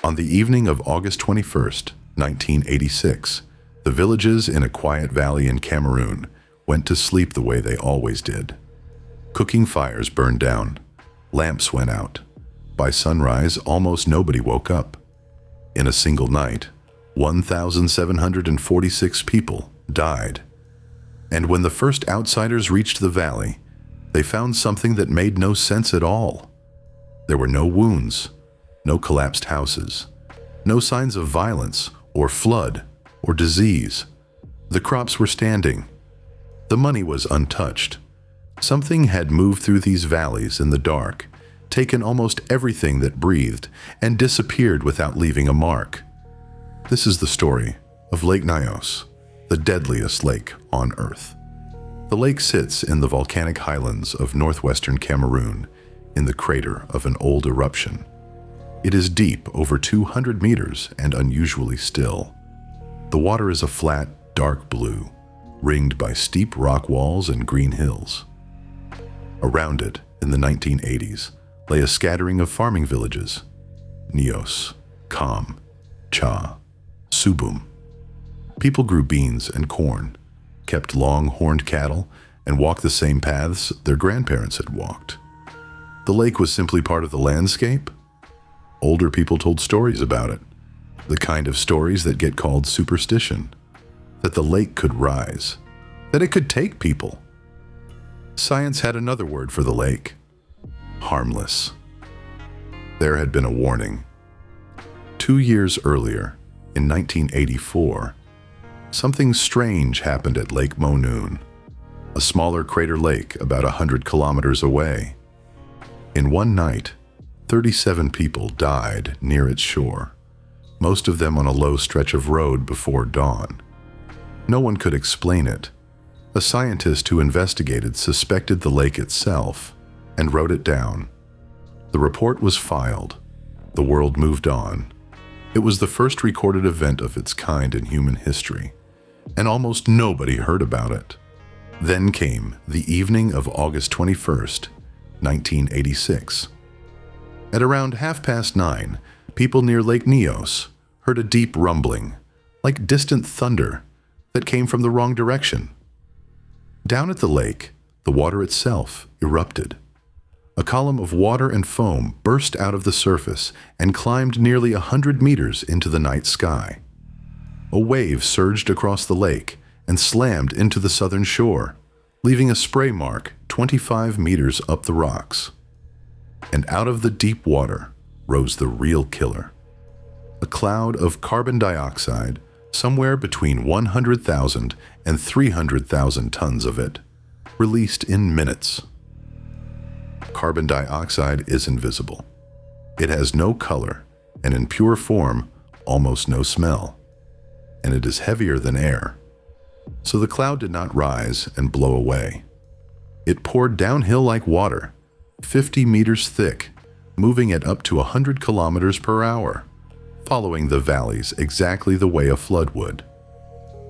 On the evening of August 21st, 1986, the villages in a quiet valley in Cameroon went to sleep the way they always did. Cooking fires burned down. Lamps went out. By sunrise, almost nobody woke up. In a single night, 1,746 people died. And when the first outsiders reached the valley, they found something that made no sense at all. There were no wounds, no collapsed houses, no signs of violence or flood or disease. The crops were standing. The money was untouched. Something had moved through these valleys in the dark, taken almost everything that breathed, and disappeared without leaving a mark. This is the story of Lake Nyos, the deadliest lake on Earth. The lake sits in the volcanic highlands of northwestern Cameroon, in the crater of an old eruption. It is deep, over 200 meters, and unusually still. The water is a flat, dark blue, ringed by steep rock walls and green hills. Around it, in the 1980s, lay a scattering of farming villages: Nyos, Kam, Cha, Subum. People grew beans and corn, kept long horned cattle, and walked the same paths their grandparents had walked. The lake was simply part of the landscape. Older people told stories about it, the kind of stories that get called superstition, that the lake could rise, that it could take people. Science had another word for the lake: harmless. There had been a warning. 2 years earlier, in 1984, something strange happened at Lake Nyos, a smaller crater lake about 100 kilometers away. In one night, 37 people died near its shore, most of them on a low stretch of road before dawn. No one could explain it. A scientist who investigated suspected the lake itself and wrote it down. The report was filed. The world moved on. It was the first recorded event of its kind in human history, and almost nobody heard about it. Then came the evening of August 21st, 1986. At around 9:30, people near Lake Nyos heard a deep rumbling, like distant thunder, that came from the wrong direction. Down at the lake, the water itself erupted. A column of water and foam burst out of the surface and climbed nearly 100 meters into the night sky. A wave surged across the lake and slammed into the southern shore, leaving a spray mark 25 meters up the rocks. And out of the deep water rose the real killer: a cloud of carbon dioxide, somewhere between 100,000 and 300,000 tons of it, released in minutes. Carbon dioxide is invisible. It has no color, and in pure form, almost no smell. And it is heavier than air. So the cloud did not rise and blow away. It poured downhill like water, 50 meters thick, moving at up to 100 kilometers per hour, following the valleys exactly the way a flood would.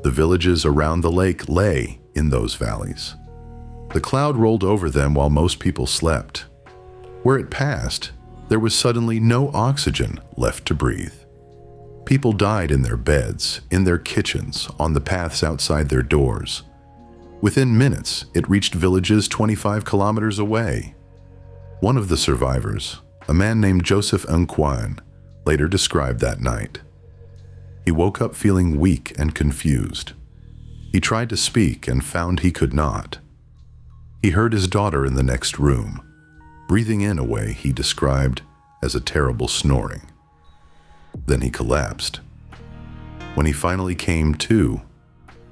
The villages around the lake lay in those valleys. The cloud rolled over them while most people slept. Where it passed, there was suddenly no oxygen left to breathe. People died in their beds, in their kitchens, on the paths outside their doors. Within minutes, it reached villages 25 kilometers away. One of the survivors, a man named Joseph Nkwan, later described that night. He woke up feeling weak and confused. He tried to speak and found he could not. He heard his daughter in the next room, breathing in a way he described as a terrible snoring. Then he collapsed. When he finally came to,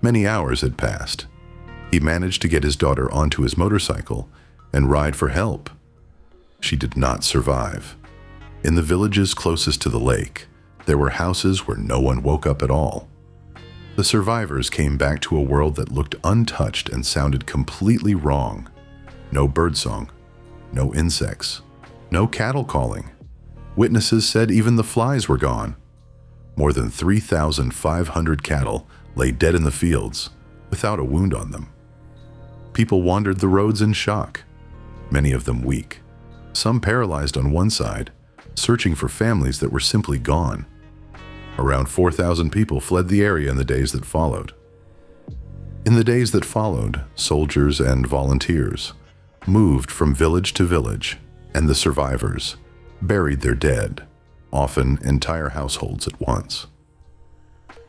many hours had passed. He managed to get his daughter onto his motorcycle and ride for help. She did not survive. In the villages closest to the lake, there were houses where no one woke up at all. The survivors came back to a world that looked untouched and sounded completely wrong. No birdsong, no insects, no cattle calling. Witnesses said even the flies were gone. More than 3,500 cattle lay dead in the fields, without a wound on them. People wandered the roads in shock, many of them weak, some paralyzed on one side, searching for families that were simply gone. Around 4,000 people fled the area in the days that followed. In the days that followed, soldiers and volunteers moved from village to village, and the survivors buried their dead, often entire households at once.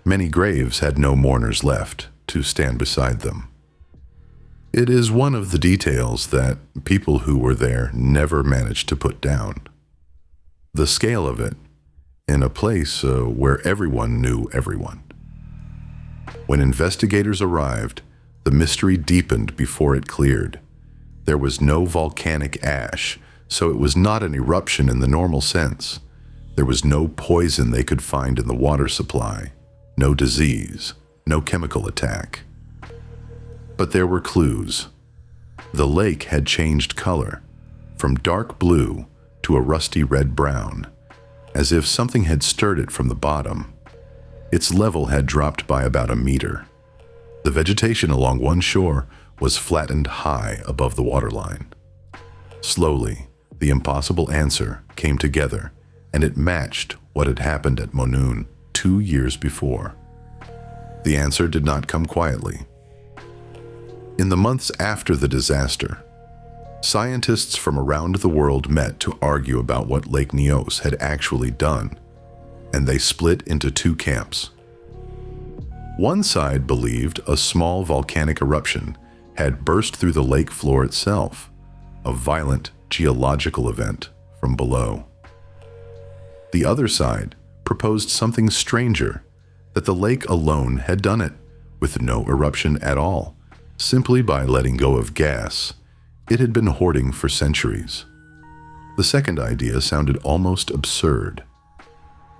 Many graves had no mourners left to stand beside them. It is one of the details that people who were there never managed to put down. The scale of it, in a place where everyone knew everyone. When investigators arrived, the mystery deepened before it cleared. There was no volcanic ash, so it was not an eruption in the normal sense. There was no poison they could find in the water supply, no disease, no chemical attack. But there were clues. The lake had changed color, from dark blue to a rusty red-brown, as if something had stirred it from the bottom. Its level had dropped by about a meter. The vegetation along one shore was flattened high above the waterline. Slowly, the impossible answer came together, and it matched what had happened at Monoun 2 years before. The answer did not come quietly. In the months after the disaster, scientists from around the world met to argue about what Lake Nyos had actually done, and they split into 2 camps. One side believed a small volcanic eruption had burst through the lake floor itself, a violent geological event from below. The other side proposed something stranger, that the lake alone had done it, with no eruption at all, simply by letting go of gas it had been hoarding for centuries. The second idea sounded almost absurd.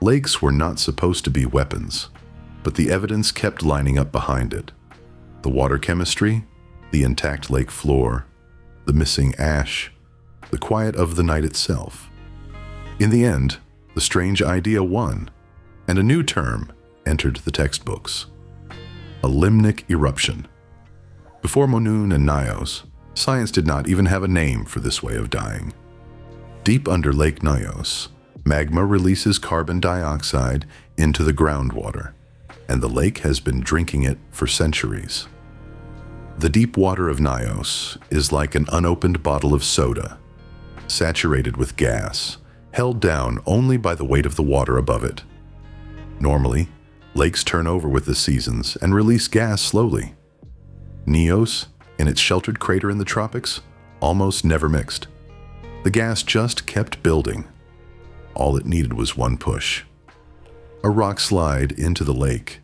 Lakes were not supposed to be weapons, but the evidence kept lining up behind it. The water chemistry, the intact lake floor, the missing ash, the quiet of the night itself. In the end, the strange idea won, and a new term entered the textbooks: a limnic eruption. Before Monoun and Nyos, science did not even have a name for this way of dying. Deep under Lake Nyos, magma releases carbon dioxide into the groundwater, and the lake has been drinking it for centuries. The deep water of Nyos is like an unopened bottle of soda, saturated with gas, held down only by the weight of the water above it. Normally, lakes turn over with the seasons and release gas slowly. Nyos, in its sheltered crater in the tropics, almost never mixed. The gas just kept building. All it needed was one push. A rock slide into the lake,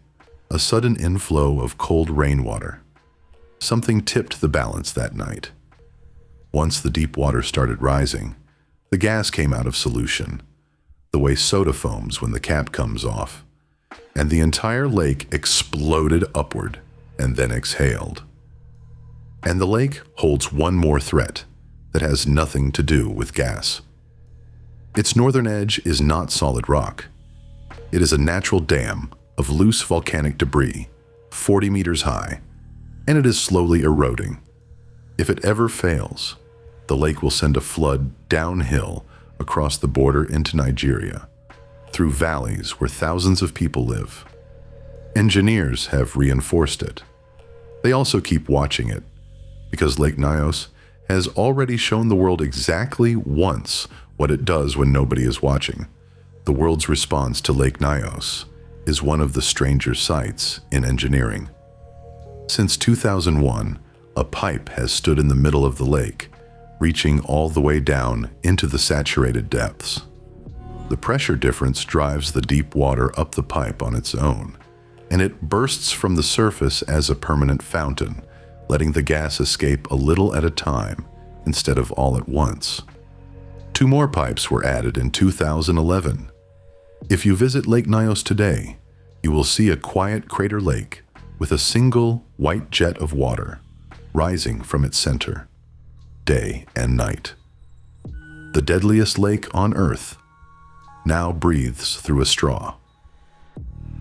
a sudden inflow of cold rainwater. Something tipped the balance that night. Once the deep water started rising, the gas came out of solution, the way soda foams when the cap comes off, and the entire lake exploded upward and then exhaled. And the lake holds one more threat that has nothing to do with gas. Its northern edge is not solid rock. It is a natural dam of loose volcanic debris, 40 meters high, and it is slowly eroding. If it ever fails, the lake will send a flood downhill across the border into Nigeria, through valleys where thousands of people live. Engineers have reinforced it. They also keep watching it, because Lake Nyos has already shown the world exactly once what it does when nobody is watching. The world's response to Lake Nyos is one of the stranger sights in engineering. Since 2001, a pipe has stood in the middle of the lake, reaching all the way down into the saturated depths. The pressure difference drives the deep water up the pipe on its own, and it bursts from the surface as a permanent fountain, letting the gas escape a little at a time instead of all at once. 2 more pipes were added in 2011. If you visit Lake Nyos today, you will see a quiet crater lake with a single white jet of water rising from its center, day and night. The deadliest lake on Earth now breathes through a straw.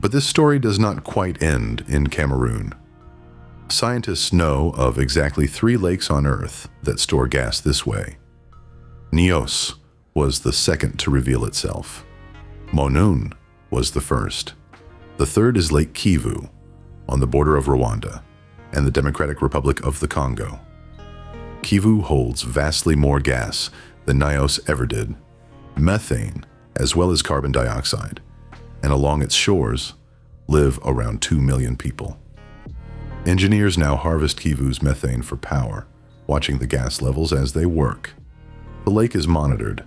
But this story does not quite end in Cameroon. Scientists know of exactly 3 lakes on Earth that store gas this way. Nyos, was the second to reveal itself. Monun was the first. The third is Lake Kivu, on the border of Rwanda and the Democratic Republic of the Congo. Kivu holds vastly more gas than Nyos ever did, methane as well as carbon dioxide, and along its shores live around 2 million people. Engineers now harvest Kivu's methane for power, watching the gas levels as they work. The lake is monitored,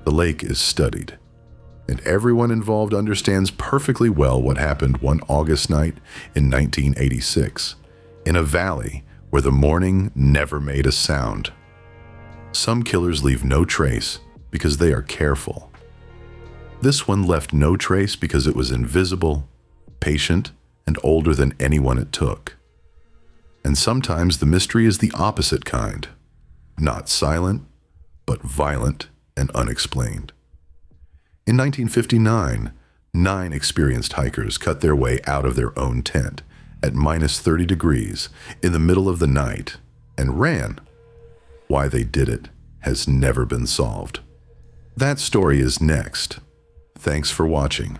the lake is studied, and everyone involved understands perfectly well what happened one August night in 1986, in a valley where the morning never made a sound. Some killers leave no trace because they are careful. This one left no trace because it was invisible, patient, and older than anyone it took. And sometimes the mystery is the opposite kind, not silent, but violent and unexplained. In 1959, 9 experienced hikers cut their way out of their own tent at minus 30 degrees in the middle of the night and ran. Why they did it has never been solved. That story is next. Thanks for watching.